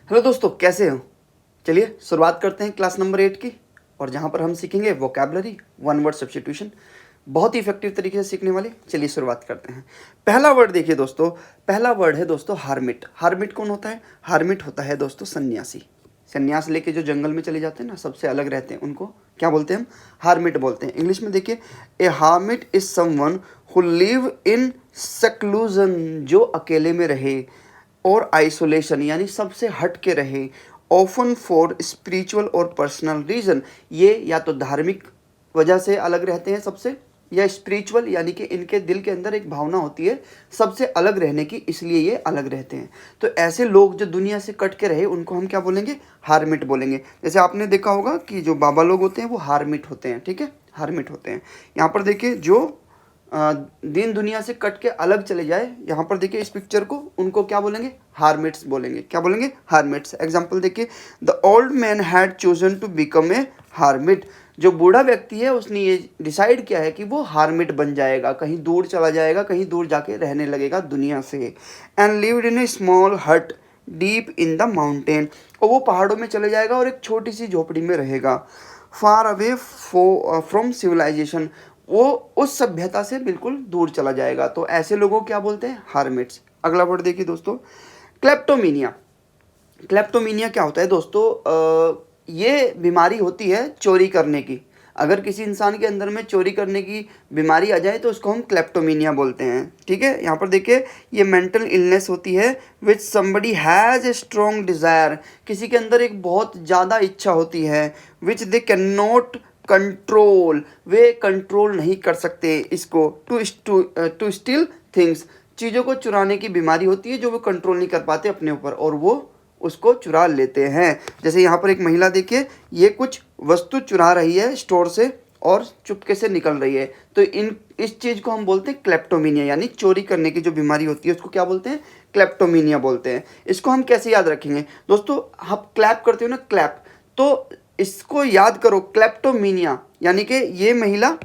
Hello दोस्तों, कैसे हो? चलिए शुरुआत करते हैं क्लास नंबर 8 की, और जहाँ पर हम सीखेंगे वोकैबुलरी, वन वर्ड सब्स्टिट्यूशन। बहुत ही इफेक्टिव तरीके से सीखने वाले। चलिए शुरुआत करते हैं। पहला वर्ड देखिए दोस्तों, पहला वर्ड है दोस्तों हार्मिट। हार्मिट कौन होता है? हार्मिट होता है दोस्तों सन्यासी। सन्यास लेके जो जंगल में चले जाते हैं ना, सबसे अलग रहते हैं, उनको क्या बोलते हैं? हम हार्मिट बोलते हैं। इंग्लिश में देखिए, a hermit is someone who live in seclusion, जो अकेले में रहे, और आइसोलेशन यानी सबसे हट के रहे, ऑफन फॉर स्पिरिचुअल और पर्सनल रीजन। ये या तो धार्मिक वजह से अलग रहते हैं सबसे, या स्पिरिचुअल यानी कि इनके दिल के अंदर एक भावना होती है सबसे अलग रहने की, इसलिए ये अलग रहते हैं। तो ऐसे लोग जो दुनिया से कट के रहे, उनको हम क्या बोलेंगे? हार्मिट बोलेंगे। जैसे आपने देखा होगा कि जो बाबा लोग होते हैं वो हार्मिट होते हैं, ठीक है, हार्मिट होते हैं। यहाँ पर देखिए, जो दीन दुनिया से कट के अलग चले जाए, यहाँ पर देखिए इस पिक्चर को, उनको क्या बोलेंगे? हार्मिट्स बोलेंगे। क्या बोलेंगे? हार्मिट्स। एग्जाम्पल देखिए, the old man had chosen to become a hermit. जो बूढ़ा व्यक्ति है उसने ये डिसाइड किया है कि वो हार्मिट बन जाएगा, कहीं दूर चला जाएगा, कहीं दूर जाके रहने लगेगा दुनिया से। And lived in A small हट डीप इन द माउंटेन, और वो पहाड़ों में चले जाएगा और एक छोटी सी झोपड़ी में रहेगा। फार अवे फ्रॉम सिविलाइजेशन, वो उस सभ्यता से बिल्कुल दूर चला जाएगा। तो ऐसे लोगों को क्या बोलते हैं? हार्मिट्स। अगला वर्ड देखिए दोस्तों, क्लेप्टोमीनिया। क्लेप्टोमीनिया क्या होता है दोस्तों? ये बीमारी होती है चोरी करने की। अगर किसी इंसान के अंदर में चोरी करने की बीमारी आ जाए तो उसको हम क्लेप्टोमीनिया बोलते हैं, ठीक है। यहाँ पर देखिए, ये मेंटल इलनेस होती है which somebody has a strong desire. किसी के अंदर एक बहुत ज़्यादा इच्छा होती है, which they can not control, वे कंट्रोल नहीं कर सकते इसको। टू स्टील थिंग्स, चीज़ों को चुराने की बीमारी होती है जो वो कंट्रोल नहीं कर पाते अपने ऊपर, और वो उसको चुरा लेते हैं। जैसे यहाँ पर एक महिला देखिए, ये कुछ वस्तु चुरा रही है स्टोर से और चुपके से निकल रही है। तो इस चीज़ को हम बोलते हैं क्लेप्टोमीनिया, यानी चोरी करने की जो बीमारी होती है उसको क्या बोलते हैं? क्लेप्टोमीनिया बोलते हैं। इसको हम कैसे याद रखेंगे दोस्तों? आप क्लैप करते हो ना, क्लैप, तो इसको याद करो, क्लेप्टोमीनिया यानी कि ये महिला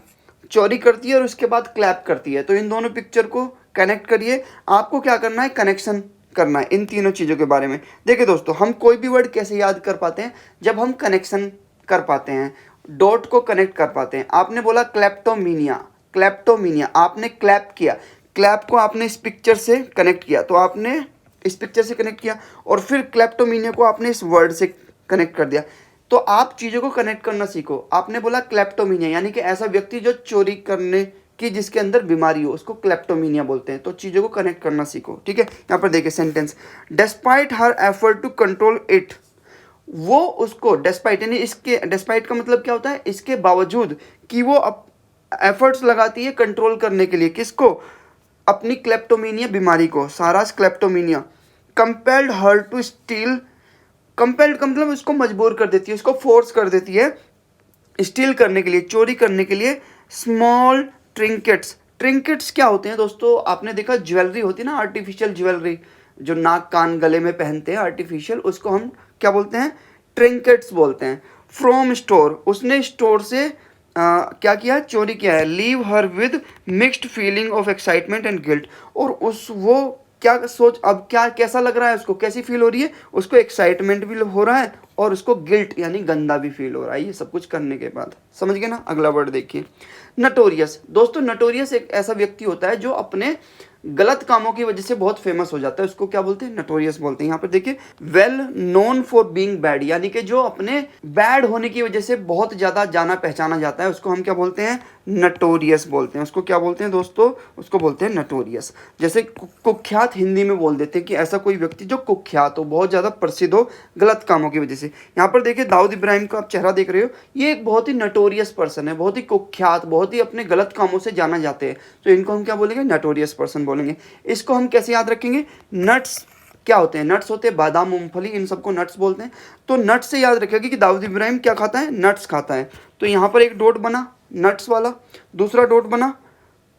चोरी करती है और उसके बाद क्लैप करती है। तो इन दोनों पिक्चर को कनेक्ट करिए। आपको क्या करना है? कनेक्शन करना है इन तीनों चीज़ों के बारे में। देखिए दोस्तों, हम कोई भी वर्ड कैसे याद कर पाते हैं? जब हम कनेक्शन कर पाते हैं, डॉट को कनेक्ट कर पाते हैं। आपने बोला क्लेप्टोमीनिया, क्लेप्टोमीनिया, आपने क्लैप किया, क्लैप को आपने इस पिक्चर से कनेक्ट किया, तो आपने इस पिक्चर से कनेक्ट किया, और फिर क्लेप्टोमीनिया को आपने इस वर्ड से कनेक्ट कर दिया। तो आप चीज़ों को कनेक्ट करना सीखो। आपने बोला क्लेप्टोमीनिया यानी कि ऐसा व्यक्ति जो चोरी करने की, जिसके अंदर बीमारी हो, उसको क्लेप्टोमीनिया बोलते हैं। तो चीज़ों को कनेक्ट करना सीखो, ठीक है। यहाँ पर देखिए sentence, despite her effort to control it, वो उसको, डेस्पाइट यानी इसके, डेस्पाइट का मतलब क्या होता है? इसके बावजूद कि वो एफर्ट्स लगाती है कंट्रोल करने के लिए, किसको? अपनी क्लेप्टोमीनिया बीमारी को, Sarah's kleptomania. Compelled her to steal, compelled का मतलब उसको मजबूर कर देती है, उसको फोर्स कर देती है स्टील करने के लिए, चोरी करने के लिए। स्मॉल ट्रिंकेट्स, ट्रिंकेट्स क्या होते हैं दोस्तों? आपने देखा ज्वेलरी होती है ना, आर्टिफिशियल ज्वेलरी, जो नाक कान गले में पहनते हैं आर्टिफिशियल, उसको हम क्या बोलते हैं? ट्रिंकेट्स बोलते हैं। फ्रॉम स्टोर, उसने स्टोर से क्या किया? चोरी किया है। Leave her with mixed feeling of excitement and guilt, और उस वो क्या सोच, अब क्या कैसा लग रहा है उसको, कैसी फील हो रही है उसको? एक्साइटमेंट भी हो रहा है और उसको गिल्ट यानी गंदा भी फील हो रहा है, ये सब कुछ करने के बाद। समझ गए ना? अगला वर्ड देखिए, नटोरियस। दोस्तों नटोरियस एक ऐसा व्यक्ति होता है जो अपने गलत कामों की वजह से बहुत फेमस हो जाता है, उसको क्या बोलते हैं? नटोरियस बोलते हैं। यहाँ पर देखिए, well known for being bad, यानी कि जो अपने बैड होने की वजह से बहुत ज़्यादा जाना पहचाना जाता है, उसको हम क्या बोलते हैं? नटोरियस बोलते हैं। उसको क्या बोलते हैं दोस्तों? उसको बोलते हैं नटोरियस। जैसे कुख्यात हिंदी में बोल देते हैं कि ऐसा कोई व्यक्ति जो कुख्यात हो, बहुत ज़्यादा प्रसिद्ध हो गलत कामों की वजह से। यहाँ पर देखिए, दाऊद इब्राहिम का आप चेहरा देख रहे हो, ये एक बहुत ही नटोरियस पर्सन है, बहुत ही कुख्यात, बहुत ही अपने गलत कामों से जाना जाते हैं। तो इनको हम क्या बोलेंगे? नटोरियस पर्सन बोलेंगे। इसको हम कैसे याद रखेंगे? नट्स क्या होते हैं? नट्स होते हैं बादाम, मूंगफली, इन सबको नट्स बोलते हैं। तो नट्स से याद रखेगा कि दाऊद इब्राहिम क्या खाता है? नट्स खाता है। तो यहाँ पर एक डॉट बना नट्स वाला, दूसरा डॉट बना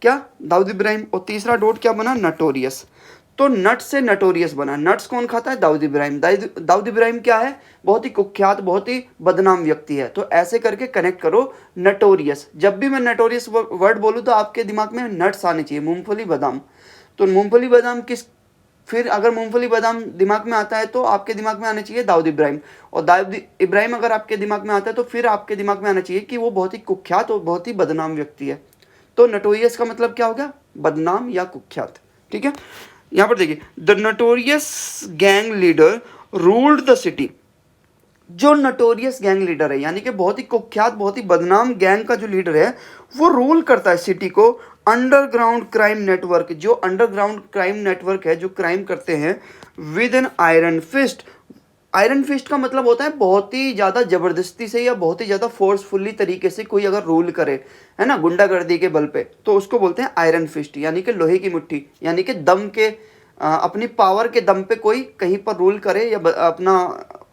क्या? दाऊद इब्राहिम, और तीसरा डॉट क्या बना? नटोरियस। तो नट्स से नटोरियस बना। नट्स कौन खाता है? दाऊद इब्राहिम। दाऊद इब्राहिम क्या है? बहुत ही कुख्यात, बहुत ही बदनाम व्यक्ति है। तो ऐसे करके कनेक्ट करो नटोरियस। जब भी मैं नटोरियस वर्ड बोलूँ तो आपके दिमाग में नट्स आने चाहिए, मूंगफली बादाम। तो मूंगफली बादाम किस फिर अगर मूंगफली बादाम दिमाग में आता है तो आपके दिमाग में आना चाहिए दाऊद इब्राहिम, और दाऊद इब्राहिम अगर आपके दिमाग में आता है तो फिर आपके दिमाग में आना चाहिए कि वो बहुत ही कुख्यात और बहुत ही बदनाम व्यक्ति है। तो नटोरियस का मतलब क्या हो गया? बदनाम या कुख्यात। ठीक है, यहाँ पर देखिए, the notorious gang leader ruled the city. जो नटोरियस गैंग लीडर है यानी कि बहुत ही कुख्यात बहुत ही बदनाम गैंग का जो लीडर है वो रूल करता है सिटी को। अंडरग्राउंड क्राइम नेटवर्क, जो अंडरग्राउंड क्राइम नेटवर्क है, जो क्राइम करते हैं with an iron fist. Iron fist का मतलब होता है बहुत ही ज़्यादा ज़बरदस्ती से या बहुत ही ज़्यादा फोर्सफुली तरीके से कोई अगर रूल करे, है ना, गुंडागर्दी के बल पे, तो उसको बोलते हैं आयरन फिस्ट, यानी कि लोहे की मुट्ठी, यानी कि दम के अपनी पावर के दम पे कोई कहीं पर रूल करे या अपना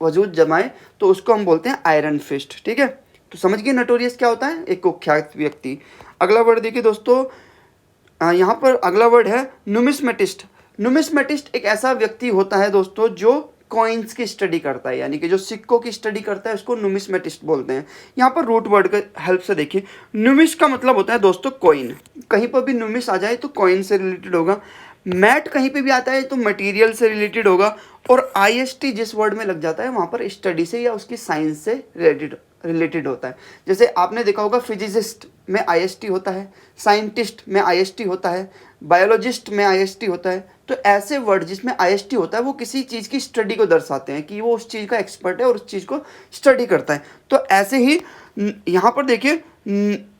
वजूद जमाए, तो उसको हम बोलते हैं आयरन फिस्ट। ठीक है, तो समझ गए नटोरियस क्या होता है? एक कुख्यात व्यक्ति। अगला वर्ड देखिए दोस्तों, यहाँ पर अगला वर्ड है नुमिस्मेटिस्ट। नुमिस्मेटिस्ट एक ऐसा व्यक्ति होता है दोस्तों जो कॉइन्स की स्टडी करता है, यानी कि जो सिक्कों की स्टडी करता है उसको नुमिस्मेटिस्ट बोलते हैं। यहाँ पर रूट वर्ड के हेल्प से देखिए, नुमिस का मतलब होता है दोस्तों कॉइन, कहीं पर भी नुमिस आ जाए तो कॉइन से रिलेटेड होगा। मैट कहीं पे भी आता है तो मटेरियल से रिलेटेड होगा, और आईएसटी जिस वर्ड में लग जाता है वहाँ पर स्टडी से या उसकी साइंस से रिलेटेड होता है। जैसे आपने देखा होगा फिजिसिस्ट में आईएसटी होता है, साइंटिस्ट में आईएसटी होता है, बायोलॉजिस्ट में आईएसटी होता है। तो ऐसे वर्ड जिसमें आईएसटी होता है वो किसी चीज़ की स्टडी को दर्शाते हैं कि वो उस चीज़ का एक्सपर्ट है और उस चीज़ को स्टडी करता है। तो ऐसे ही यहाँ पर देखिए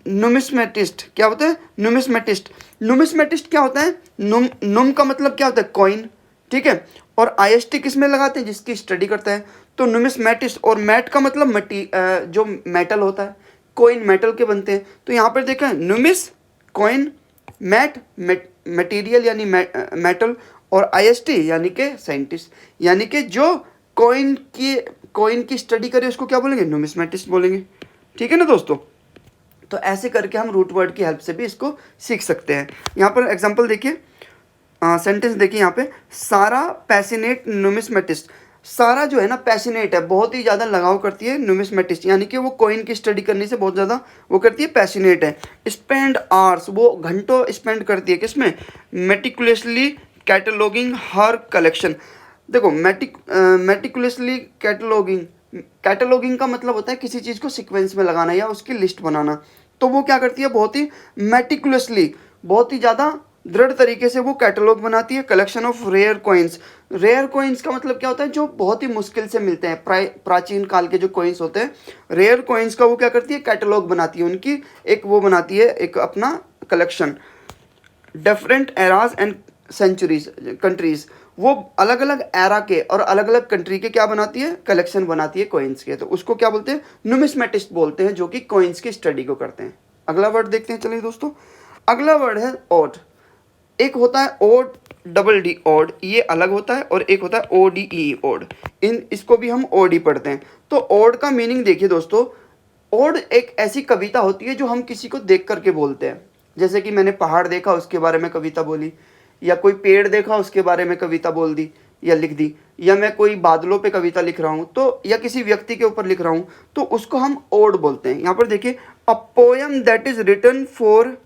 नुमिस्मेटिस्ट क्या होता है? नुमिस्मेटिस्ट। नुमिस्मेटिस्ट क्या होता है? नुम का मतलब क्या होता है? कॉइन। ठीक है, और आईएसटी किस में लगाते हैं? जिसकी स्टडी करता है। तो नुमिस्मेटिस्ट, और मैट का मतलब जो मेटल होता है, कॉइन मेटल के बनते हैं। तो यहाँ पर देखा नुमिस कॉइन, मैट मटेरियल यानी मेटल, और आईएसटी यानी कि साइंटिस्ट, यानी कि जो कॉइन की स्टडी करे उसको क्या बोलेंगे? नुमिस्मेटिस्ट बोलेंगे। ठीक है ना दोस्तों, तो ऐसे करके हम रूट वर्ड की हेल्प से भी इसको सीख सकते हैं। यहाँ पर एग्जांपल देखिए, सेंटेंस देखिए यहाँ पे, सारा पैसिनेट नुमिस्मेटिस्ट। सारा जो है ना पैसिनेट है, बहुत ही ज़्यादा लगाव करती है नुमिस्मेटिस्ट, यानी कि वो कॉइन की स्टडी करने से बहुत ज़्यादा वो करती है, पैसिनेट है। स्पेंड आवर्स, वो घंटों स्पेंड करती है किसमें? मेटिकुलसली कैटलॉगिंग हर कलेक्शन। देखो मेटिकुलसली कैटलॉगिंग का मतलब होता है किसी चीज़ को सीक्वेंस में लगाना या उसकी लिस्ट बनाना। तो वो क्या करती है? बहुत ही मेटिकुलसली, बहुत ही ज़्यादा दृढ़ तरीके से वो कैटलॉग बनाती है। Collection of rare coins. Rare coins का मतलब क्या होता है? जो बहुत ही मुश्किल से मिलते हैं, प्राचीन काल के जो कॉइन्स होते हैं, रेयर कॉइन्स का वो क्या करती है? कैटलॉग बनाती है, उनकी एक वो बनाती है, एक अपना collection. Different eras and centuries countries, वो अलग अलग एरा के और अलग अलग कंट्री के क्या बनाती है? कलेक्शन बनाती है कॉइन्स के। तो उसको क्या बोलते हैं? नुमिस्मेटिस्ट बोलते हैं, जो कि कॉइन्स की स्टडी को करते हैं। अगला वर्ड देखते हैं, चलिए दोस्तों। अगला वर्ड है ऑड। एक होता है ओड, डबल डी ओड, ये अलग होता है, और एक होता है ODE ओड। इसको भी हम ओड ही पढ़ते हैं। तो ओड का मीनिंग देखिए दोस्तों, ओड एक ऐसी कविता होती है जो हम किसी को देख करके बोलते हैं। जैसे कि मैंने पहाड़ देखा उसके बारे में कविता बोली, या कोई पेड़ देखा उसके बारे में कविता बोल दी या लिख दी, या मैं कोई बादलों पे कविता लिख रहा हूँ तो, या किसी व्यक्ति के ऊपर लिख रहा हूँ, तो उसको हम ओड बोलते हैं। यहाँ पर देखिए, a poem that is written for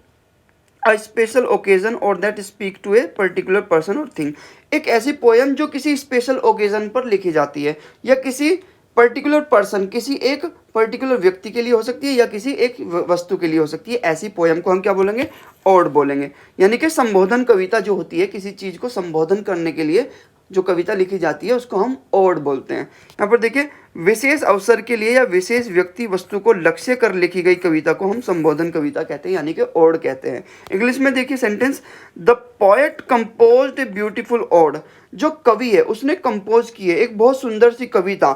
a special occasion और that speak to a particular person और थिंग। एक ऐसी पोएम जो किसी स्पेशल ओकेजन पर लिखी जाती है, या किसी पर्टिकुलर पर्सन, किसी एक पर्टिकुलर व्यक्ति के लिए हो सकती है, या किसी एक वस्तु के लिए हो सकती है। ऐसी पोएम को हम क्या बोलेंगे? ओड बोलेंगे। यानी कि संबोधन कविता जो होती है, किसी चीज़ को संबोधन करने के लिए जो कविता लिखी जाती है उसको हम ओड बोलते हैं। यहाँ पर देखिए, विशेष अवसर के लिए या विशेष व्यक्ति वस्तु को लक्ष्य कर लिखी गई कविता को हम संबोधन कविता कहते हैं, यानी कि ओड कहते हैं। इंग्लिश में देखिए sentence, the poet composed a beautiful ode. जो कवि है उसने कंपोज की है एक बहुत सुंदर सी कविता,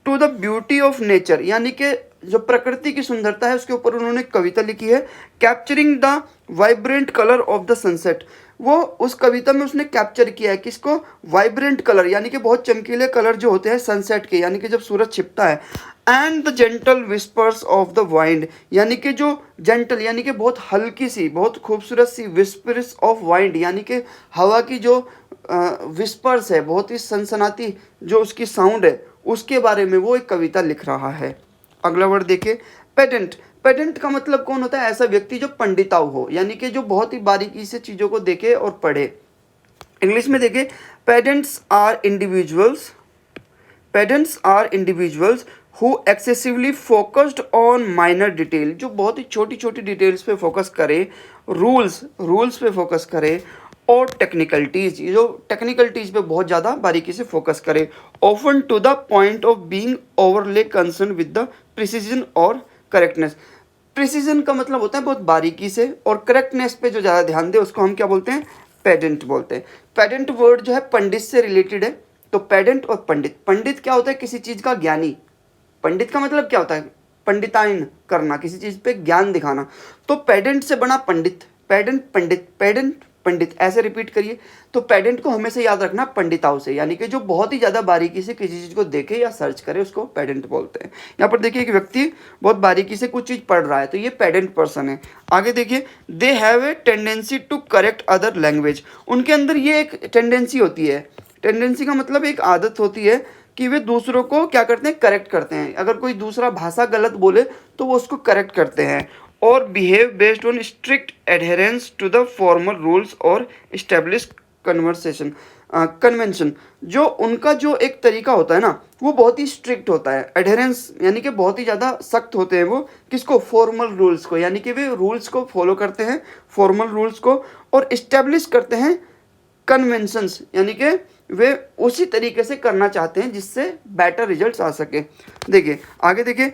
to the beauty of nature, यानी कि जो प्रकृति की सुंदरता है उसके ऊपर उन्होंने कविता लिखी है। Capturing the vibrant colour of the sunset. वो उस कविता में उसने कैप्चर किया है किसको? वाइब्रेंट कलर, यानी कि बहुत चमकीले कलर जो होते हैं सनसेट के, यानी कि जब सूरज छिपता है। And the gentle whispers of the wind, यानी कि जो जेंटल यानी कि बहुत हल्की सी, बहुत खूबसूरत सी, विस्पर्स ऑफ वाइंड, यानी कि हवा की जो विस्पर्स है, बहुत ही सनसनाती जो उसकी साउंड है, उसके बारे में वो एक कविता लिख रहा है। अगला वर्ड देखिए, पेडेंट। पेडेंट का मतलब कौन होता है? ऐसा व्यक्ति जो पंडिताऊ हो, यानी कि जो बहुत ही बारीकी से चीज़ों को देखे और पढ़े। इंग्लिश में देखिए, Pedants are individuals who excessively focused on minor detail, जो बहुत ही छोटी छोटी डिटेल्स पे फोकस करे, रूल्स पे फोकस करे, और टेक्निकलिटीज, जो टेक्निकलिटीज पे बहुत ज़्यादा बारीकी से फोकस करे, often to the point of being overly concerned with the precision और करेक्टनेस। प्रिसीजन का मतलब होता है बहुत बारीकी से, और करेक्टनेस पे जो ज़्यादा ध्यान दे उसको हम क्या बोलते हैं? पेडेंट बोलते हैं। पेडेंट वर्ड जो है पंडित से रिलेटेड है, तो पेडेंट और पंडित। पंडित क्या होता है? किसी चीज़ का ज्ञानी। पंडित का मतलब क्या होता है? पंडिताइन करना, किसी चीज़ पे ज्ञान दिखाना। तो पेडेंट से बना पंडित, पेडेंट पंडित, पेडेंट पंडित, ऐसे रिपीट करिए। तो पेडेंट को हमेशा याद रखना पंडिताओं से, यानी कि जो बहुत ही ज़्यादा बारीकी से किसी चीज़ को देखे या सर्च करे उसको पेडेंट बोलते हैं। यहाँ पर देखिए एक व्यक्ति बहुत बारीकी से कुछ चीज़ पढ़ रहा है, तो ये पेडेंट पर्सन है। आगे देखिए, they have a tendency to correct other language. उनके अंदर ये एक टेंडेंसी होती है। टेंडेंसी का मतलब एक आदत होती है कि वे दूसरों को क्या करते हैं? करेक्ट करते हैं। अगर कोई दूसरा भाषा गलत बोले तो वो उसको करेक्ट करते हैं। और behave based on strict adherence to the formal rules और इस्टेब्लिश कन्वेंशन। जो उनका जो एक तरीका होता है ना, वो बहुत ही स्ट्रिक्ट होता है। एडहेरेंस यानी कि बहुत ही ज़्यादा सख्त होते हैं वो, किसको? फॉर्मल रूल्स को, यानी कि वे रूल्स को फॉलो करते हैं, फॉर्मल रूल्स को, और इस्टेब्लिश करते हैं कन्वेंशंस, यानी कि वे उसी तरीके से करना चाहते हैं जिससे बेटर रिजल्ट्स आ सके। देखिए आगे देखिए,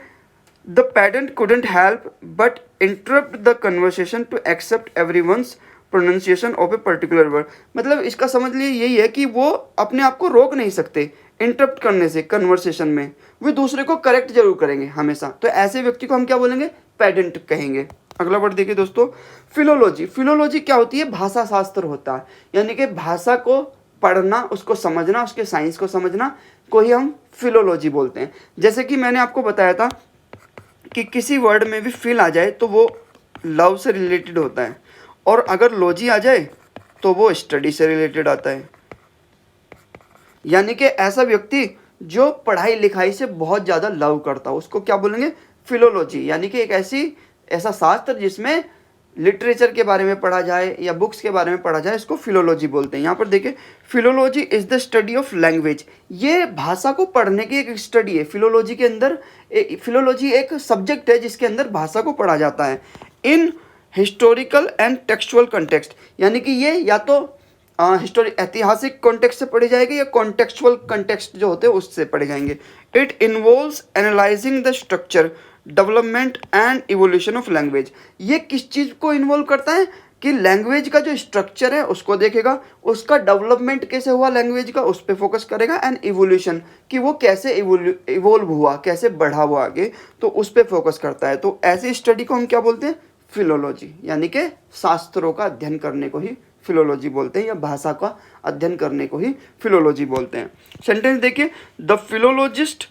the पेडेंट couldn't help but interrupt the conversation to accept everyone's pronunciation of a particular word। मतलब इसका समझ लिए यही है कि वो अपने आप को रोक नहीं सकते इंटरप्ट करने से कन्वर्सेशन में, वे दूसरे को करेक्ट जरूर करेंगे हमेशा। तो ऐसे व्यक्ति को हम क्या बोलेंगे? पेडेंट कहेंगे। अगला वर्ड देखिए दोस्तों, फिलोलॉजी। फिलोलॉजी क्या होती है? भाषा शास्त्र होता है, यानी कि भाषा को पढ़ना, उसको समझना, उसके साइंस को समझना को ही हम फिलोलॉजी बोलते हैं। जैसे कि मैंने आपको बताया था कि किसी वर्ड में भी फिल आ जाए तो वो लव से रिलेटेड होता है, और अगर लॉजी आ जाए तो वो स्टडी से रिलेटेड आता है। यानी कि ऐसा व्यक्ति जो पढ़ाई लिखाई से बहुत ज़्यादा लव करता हो उसको क्या बोलेंगे? फिलोलॉजी। यानी कि एक ऐसा शास्त्र जिसमें लिटरेचर के बारे में पढ़ा जाए या बुक्स के बारे में पढ़ा जाए, इसको फिलोलॉजी बोलते हैं। यहाँ पर देखिए, philology is the study of language. ये भाषा को पढ़ने की एक स्टडी है। फिलोलॉजी के अंदर फिलोलॉजी एक सब्जेक्ट है जिसके अंदर भाषा को पढ़ा जाता है इन हिस्टोरिकल एंड टेक्सचुअल कंटेक्स्ट। यानी कि ये या तो ऐतिहासिक कॉन्टेक्स्ट से पढ़े जाएंगे या कॉन्टेक्चुअल कंटेक्स्ट जो होते हैं उससे पढ़े जाएंगे। It involves analysing the structure, development and evolution of language. ये किस चीज़ को इन्वॉल्व करता है? कि लैंग्वेज का जो स्ट्रक्चर है उसको देखेगा, उसका डेवलपमेंट कैसे हुआ लैंग्वेज का उस पर फोकस करेगा, एंड इवोल्यूशन कि वो कैसे इवोल्व हुआ, कैसे बढ़ा हुआ आगे, तो उस पर फोकस करता है। तो ऐसी स्टडी को हम क्या बोलते हैं? फिलोलॉजी। यानी कि शास्त्रों का अध्ययन करने को ही फिलोलॉजी बोलते हैं, या भाषा का अध्ययन करने को ही फिलोलॉजी बोलते हैं। सेंटेंस देखिए, the philologist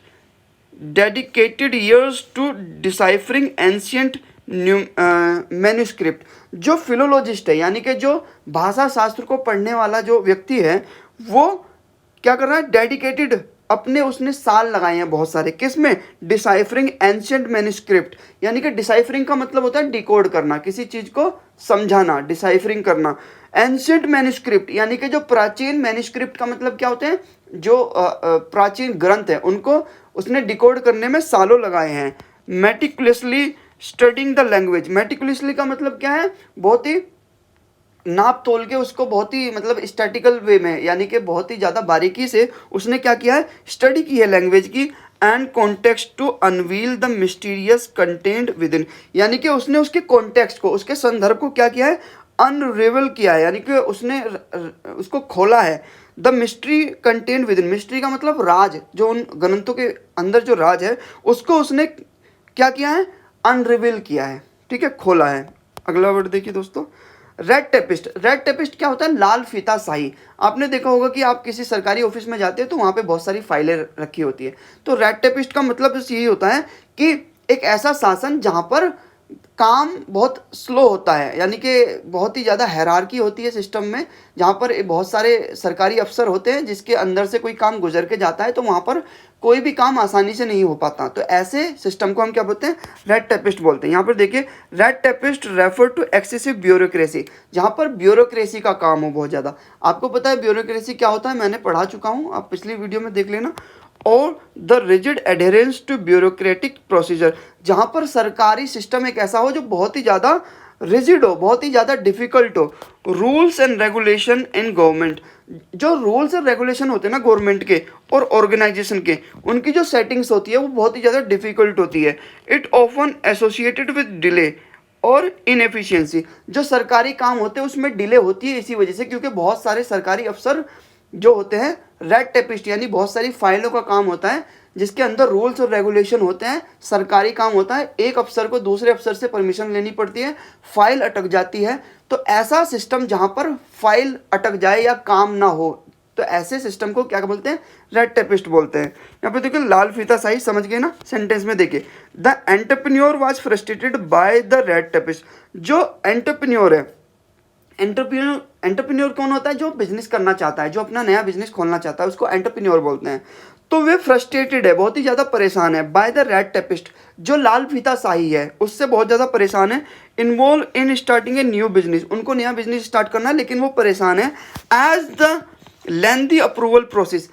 dedicated years to deciphering ancient manuscript. जो फिलोलॉजिस्ट है यानी कि जो भाषा शास्त्र को पढ़ने वाला जो व्यक्ति है, वो क्या कर रहा है? डेडिकेटेड, अपने उसने साल लगाए हैं बहुत सारे, किस में? Deciphering ancient manuscript. यानी कि डिसाइफरिंग का मतलब होता है डिकोड करना, किसी चीज़ को समझाना, डिसाइफरिंग करना। एंशियंट मैन्यूस्क्रिप्ट यानी कि जो प्राचीन मैन्यूस्क्रिप्ट का मतलब क्या होते हैं? जो प्राचीन ग्रंथ है उनको उसने डिकोड करने में सालों लगाए हैं। Meticulously studying the language. Meticulously का मतलब क्या है? बहुत ही नाप तोल के उसको, बहुत ही मतलब स्टैटिकल वे में, यानी कि बहुत ही ज़्यादा बारीकी से उसने क्या किया है? स्टडी की है लैंग्वेज की। And context to unveil the mysterious content within. यानी कि उसने उसके कॉन्टेक्स्ट को, उसके संदर्भ को क्या किया है? अनरिवल किया है, यानी कि उसने उसको खोला है। The mystery content with in. Mystery का मतलब राज, जो उन ग्रंथों के अंदर जो राज है उसको उसने क्या किया है? अनरिवील किया है, ठीक है, खोला है। अगला वर्ड देखिए दोस्तों, रेड टेपिस्ट। रेड टेपिस्ट क्या होता है? लाल फीता शाही। आपने देखा होगा कि आप किसी सरकारी ऑफिस में जाते हैं तो वहाँ पे बहुत सारी फाइलें रखी होती है। तो रेड टेपिस्ट का मतलब यही होता है कि एक ऐसा शासन जहाँ पर काम बहुत स्लो होता है, यानी कि बहुत ही ज़्यादा हायरार्की होती है सिस्टम में, जहाँ पर बहुत सारे सरकारी अफसर होते हैं जिसके अंदर से कोई काम गुजर के जाता है, तो वहाँ पर कोई भी काम आसानी से नहीं हो पाता। तो ऐसे सिस्टम को हम क्या बोलते हैं, रेड टेपिस्ट बोलते हैं। यहाँ पर देखिए, red tapist refer to excessive bureaucracy, जहाँ पर ब्यूरोक्रेसी का काम हो बहुत ज़्यादा। आपको पता है ब्यूरोक्रेसी क्या होता है, मैंने पढ़ा चुका हूँ, आप पिछली वीडियो में देख लेना। और the rigid adherence to bureaucratic procedure, जहाँ पर सरकारी सिस्टम एक ऐसा हो जो बहुत ही ज़्यादा रिजिड हो, बहुत ही ज़्यादा डिफिकल्ट हो। Rules and regulation in government, जो रूल्स और रेगुलेशन होते हैं ना गवर्नमेंट के और ऑर्गेनाइजेशन के, उनकी जो सेटिंग्स होती है वो बहुत ही ज़्यादा डिफिकल्ट होती है। It often associated with delay और इनएफिशिएंसी, जो सरकारी काम होते हैं उसमें डिले होती है इसी वजह से, क्योंकि बहुत सारे सरकारी अफसर जो होते हैं रेड टेपिस्ट, यानी बहुत सारी फाइलों का काम होता है जिसके अंदर रूल्स और रेगुलेशन होते हैं, सरकारी काम होता है, एक अफसर को दूसरे अफसर से परमिशन लेनी पड़ती है, फाइल अटक जाती है। तो ऐसा सिस्टम जहाँ पर फाइल अटक जाए या काम ना हो, तो ऐसे सिस्टम को क्या बोलते हैं, रेड टेपिस्ट बोलते हैं। यहाँ पे देखिए लाल फीताशाही, समझ गए ना, सेंटेंस में देखिए, the entrepreneur was frustrated by the red tapist. जो एंटरप्रेन्योर है, एंटरप्रेन्योर कौन होता है, जो बिजनेस करना चाहता है, जो अपना नया बिजनेस खोलना चाहता है, उसको एंटरप्रेन्योर बोलते हैं। तो वे फ्रस्ट्रेटेड है, बहुत ही ज़्यादा परेशान है, बाय द रेड टेपिस्ट, जो लाल फीताशाही है उससे बहुत ज़्यादा परेशान है। Involve in starting a new business, उनको नया बिजनेस स्टार्ट करना है लेकिन वो परेशान है। As the lengthy approval process,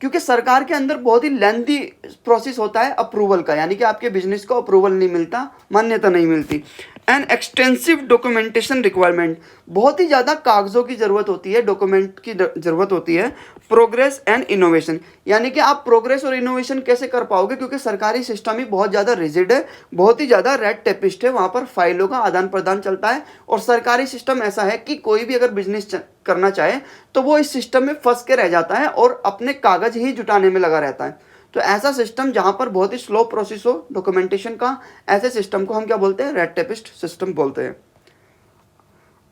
क्योंकि सरकार के अंदर बहुत ही लेंथी प्रोसेस होता है अप्रूवल का, यानी कि आपके बिजनेस को अप्रूवल नहीं मिलता, मान्यता नहीं मिलती। एंड एक्सटेंसिव डॉक्यूमेंटेशन रिक्वायरमेंट, बहुत ही ज़्यादा कागज़ों की ज़रूरत होती है, डॉक्यूमेंट की ज़रूरत होती है। प्रोग्रेस एंड इनोवेशन, यानी कि आप प्रोग्रेस और इनोवेशन कैसे कर पाओगे, क्योंकि सरकारी सिस्टम ही बहुत ज़्यादा रिजिड है, बहुत ही ज़्यादा रेड टेपिस्ट है, वहाँ पर फाइलों का आदान प्रदान चलता है। और सरकारी सिस्टम ऐसा है कि कोई भी अगर बिजनेस करना चाहे तो वो इस सिस्टम में फंस के रह जाता है और अपने कागज़ ही जुटाने में लगा रहता है। तो ऐसा सिस्टम जहाँ पर बहुत ही स्लो प्रोसेस हो डॉक्यूमेंटेशन का, ऐसे सिस्टम को हम क्या बोलते हैं, रेड टेपिस्ट सिस्टम बोलते हैं।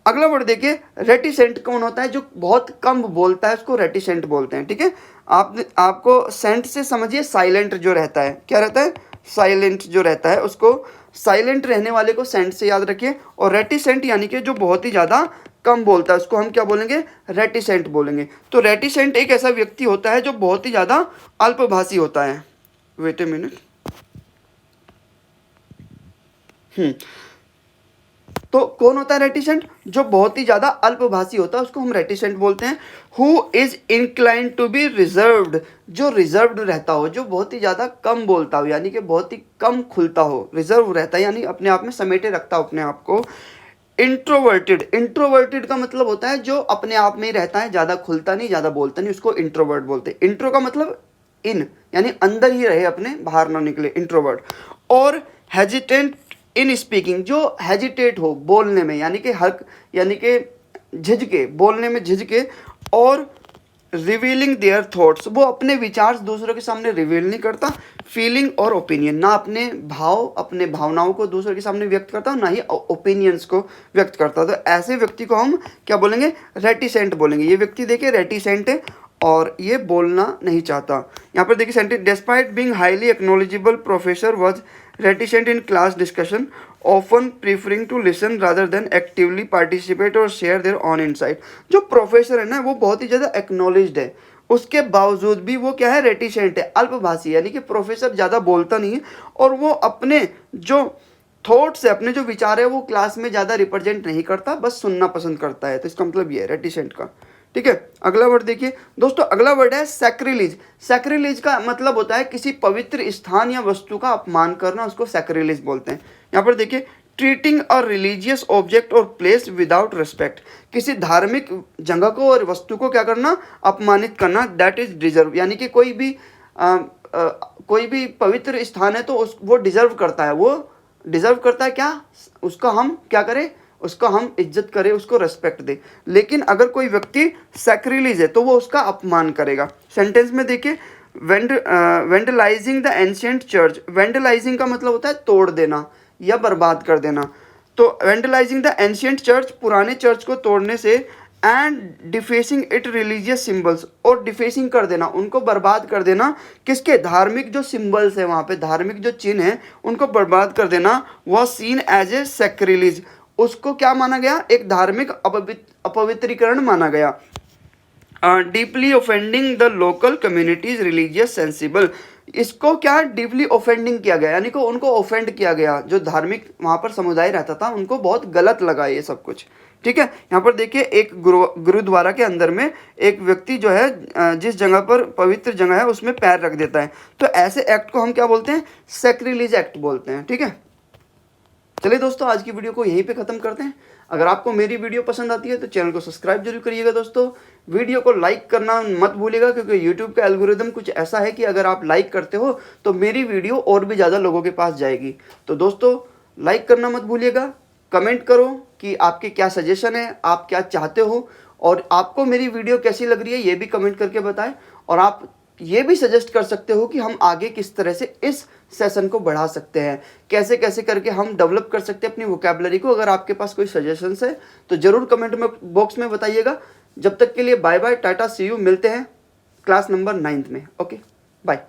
अगला वर्ड देखिए, रेटिसेंट कौन होता है, जो बहुत कम बोलता है उसको रेटिसेंट बोलते हैं। ठीक है, आपको सेंट से समझिए साइलेंट जो रहता है, क्या रहता है, साइलेंट जो रहता है, उसको साइलेंट रहने वाले को सेंट से याद रखिए। और रेटिसेंट यानी कि जो बहुत ही ज़्यादा कम बोलता है उसको हम क्या बोलेंगे, रेटिसेंट बोलेंगे। तो रेटिसेंट एक ऐसा व्यक्ति होता है जो बहुत ही ज़्यादा अल्पभाषी होता है। Wait a minute. तो कौन होता है रेटिसेंट, जो बहुत ही ज़्यादा अल्पभाषी होता है उसको हम रेटिसेंट बोलते हैं। Who is inclined to be reserved, जो रिजर्व्ड रहता हो, जो बहुत ही ज़्यादा कम बोलता हो, यानी कि बहुत ही कम खुलता हो, रिजर्व रहता है यानी अपने आप में समेटे रखता हो अपने आप को। इंट्रोवर्टेड, इंट्रोवर्टेड का मतलब होता है जो अपने आप में ही रहता है, ज़्यादा खुलता नहीं, ज़्यादा बोलता नहीं, उसको इंट्रोवर्ट बोलते हैं। इंट्रो का मतलब इन, यानी अंदर ही रहे अपने, बाहर ना निकले, इंट्रोवर्ट। और हेजिटेंट इन स्पीकिंग, जो हेजिटेट हो बोलने में, यानी कि हक, यानी कि झिझके, बोलने में झिझके। और रिवीलिंग देयर थॉट्स, वो अपने विचार दूसरों के सामने रिवील नहीं करता। फीलिंग और ओपिनियन, ना अपने भाव, अपने भावनाओं को दूसरों के सामने व्यक्त करता, ना ही ओपिनियंस को व्यक्त करता। तो ऐसे व्यक्ति को हम क्या बोलेंगे, रेटिसेंट बोलेंगे। ये व्यक्ति देखिए रेटिसेंट है और ये बोलना नहीं चाहता। यहाँ पर देखिए sentence, despite being highly knowledgeable professor was reticent in class discussion, often preferring to listen rather than actively participate or share their own insight। जो प्रोफेसर है ना वो बहुत ही ज़्यादा एक्नॉलेज्ड है, उसके बावजूद भी वो क्या है, रेटिसेंट है, अल्पभाषी, यानी कि प्रोफेसर ज़्यादा बोलता नहीं है और वो अपने जो थॉट्स है, अपने जो विचार है वो क्लास में ज़्यादा रिप्रेजेंट नहीं करता, बस सुनना पसंद करता है। तो इसका मतलब ये है रेटिसेंट का। ठीक है, अगला वर्ड देखिए दोस्तों, अगला वर्ड है सैक्रिलीज। सैक्रिलीज का मतलब होता है किसी पवित्र स्थान या वस्तु का अपमान करना, उसको सैक्रिलीज बोलते हैं। यहाँ पर देखिए, ट्रीटिंग अ रिलीजियस ऑब्जेक्ट और प्लेस विदाउट रिस्पेक्ट, किसी धार्मिक जगह को और वस्तु को क्या करना, अपमानित करना। दैट इज डिजर्व, यानी कि कोई भी पवित्र स्थान है तो वो डिजर्व करता है, वो डिजर्व करता है क्या, उसका हम क्या करें, उसका हम इज्जत करें, उसको रेस्पेक्ट दें। लेकिन अगर कोई व्यक्ति सैक्रिलीज है तो वो उसका अपमान करेगा। सेंटेंस में देखिए, वेंडलाइजिंग द एंशिएंट चर्च। वेंडलाइजिंग का मतलब होता है तोड़ देना या बर्बाद कर देना। तो वेंडलाइजिंग द एंशिएंट चर्च, पुराने चर्च को तोड़ने से एंड डिफेसिंग इट रिलीजियस सिंबल्स, और डिफेसिंग कर देना, उनको बर्बाद कर देना, किसके, धार्मिक जो सिंबल्स है वहाँ पे, धार्मिक जो चिन्ह है उनको बर्बाद कर देना, वह सीन एज ए सैक्रिलीज, उसको क्या माना गया, एक धार्मिक अपवित्रीकरण माना गया। Deeply offending the local communities religious sensible, इसको क्या डीपली ऑफेंडिंग किया गया, यानी कि उनको ऑफेंड किया गया, जो धार्मिक वहाँ पर समुदाय रहता था उनको बहुत गलत लगा ये सब कुछ। ठीक है, यहाँ पर देखिए एक गुरुद्वारा के अंदर में एक व्यक्ति जो है जिस जगह पर पवित्र जगह है उसमें पैर रख देता है, तो ऐसे एक्ट को हम क्या बोलते हैं, सैक्रिलीज एक्ट बोलते हैं। ठीक है, चलिए दोस्तों आज की वीडियो को यहीं पे ख़त्म करते हैं। अगर आपको मेरी वीडियो पसंद आती है तो चैनल को सब्सक्राइब जरूर करिएगा दोस्तों, वीडियो को लाइक करना मत भूलिएगा, क्योंकि यूट्यूब का एल्गोरिदम कुछ ऐसा है कि अगर आप लाइक करते हो तो मेरी वीडियो और भी ज़्यादा लोगों के पास जाएगी। तो दोस्तों लाइक करना मत भूलिएगा, कमेंट करो कि आपके क्या सजेशन है, आप क्या चाहते हो, और आपको मेरी वीडियो कैसी लग रही है ये भी कमेंट करके बताएं। और आप ये भी सजेस्ट कर सकते हो कि हम आगे किस तरह से इस सेशन को बढ़ा सकते हैं, कैसे कैसे करके हम डेवलप कर सकते हैं अपनी वोकैबुलरी को। अगर आपके पास कोई सजेशंस है तो ज़रूर कमेंट में बॉक्स में बताइएगा। जब तक के लिए bye bye, tata, see you, मिलते हैं क्लास नंबर 9 में। Okay bye.